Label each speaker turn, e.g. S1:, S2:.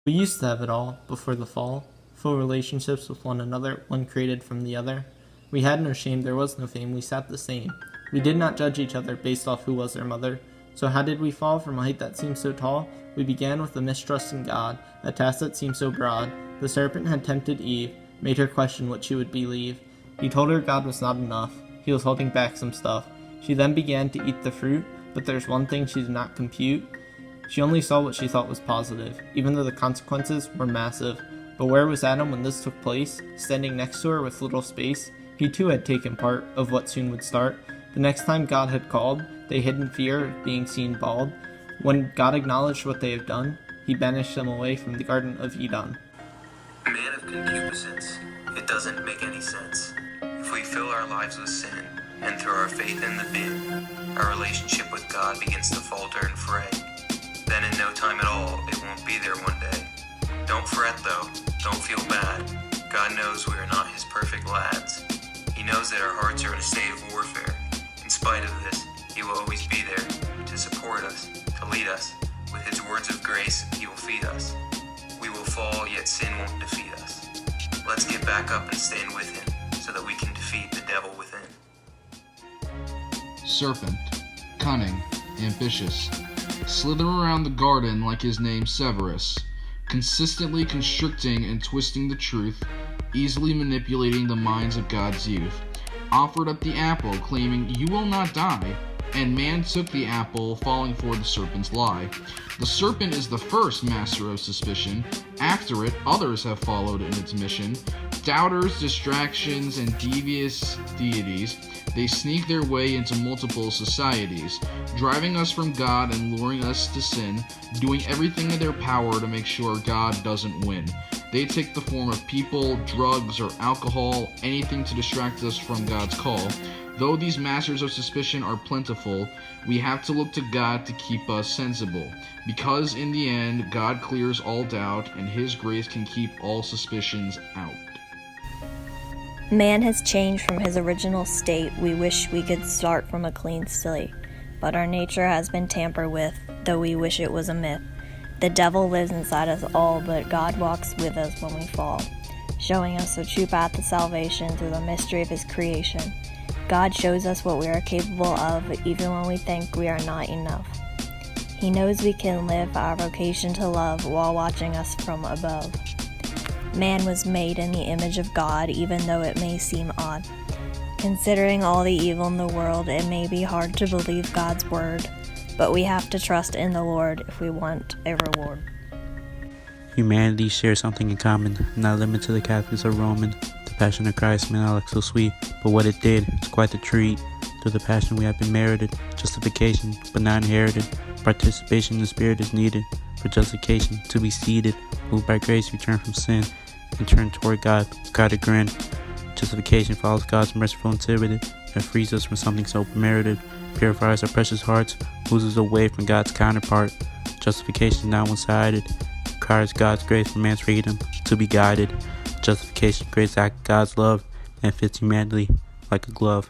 S1: We used to have it all before the fall, full relationships with one another, one created from the other. We had no shame, there was no fame, we sat the same. We did not judge each other based off who was our mother. So how did we fall from a height that seemed so tall? We began with a mistrust in God, a task that seemed so broad. The serpent had tempted Eve, made her question what she would believe. He told her God was not enough, he was holding back some stuff. She then began to eat the fruit, but there's one thing she did not compute. She only saw what she thought was positive, even though the consequences were massive. But where was Adam when this took place? Standing next to her with little space? He too had taken part of what soon would start. The next time God had called, they hid in fear of being seen bald. When God acknowledged what they have done, he banished them away from the Garden of Eden.
S2: Man of concupiscence, it doesn't make any sense. If we fill our lives with sin and throw our faith in the bin, our relationship with God begins to falter and fray. Then in no time at all, it won't be there one day. Don't fret though, don't feel bad. God knows we are not his perfect lads. He knows that our hearts are in a state of warfare. In spite of this, he will always be there to support us, to lead us. With his words of grace, he will feed us. We will fall, yet sin won't defeat us. Let's get back up and stand with him so that we can defeat the devil within.
S3: Serpent, cunning, ambitious, slithering around the garden like his name Severus, consistently constricting and twisting the truth, easily manipulating the minds of God's youth, offered up the apple, claiming, "You will not die," and man took the apple, falling for the serpent's lie. The serpent is the first master of suspicion. After it, others have followed in its mission. Doubters, distractions, and devious deities, they sneak their way into multiple societies, driving us from God and luring us to sin, doing everything in their power to make sure God doesn't win. They take the form of people, drugs, or alcohol, anything to distract us from God's call. Though these masters of suspicion are plentiful, we have to look to God to keep us sensible, because in the end, God clears all doubt, and his grace can keep all suspicions out.
S4: Man has changed from his original state. We wish we could start from a clean slate, but our nature has been tampered with, though we wish it was a myth. The devil lives inside us all, but God walks with us when we fall, showing us the true path to salvation through the mystery of his creation. God shows us what we are capable of, even when we think we are not enough. He knows we can live our vocation to love while watching us from above. Man was made in the image of God, even though it may seem odd. Considering all the evil in the world, it may be hard to believe God's word, but we have to trust in the Lord if we want a reward.
S5: Humanity shares something in common, not limited to the Catholics or Roman. The Passion of Christ may not look so sweet, but what it did is quite the treat. Through the Passion we have been merited, justification but not inherited. Participation in the Spirit is needed, for justification to be seated. Moved by grace, we turn from sin and turn toward God with God a grin. Justification follows God's merciful activity and frees us from something so merited. Purifies our precious hearts, moves us away from God's counterpart. Justification is not one-sided, requires God's grace for man's freedom to be guided. Justification creates act of God's love and fits humanity like a glove.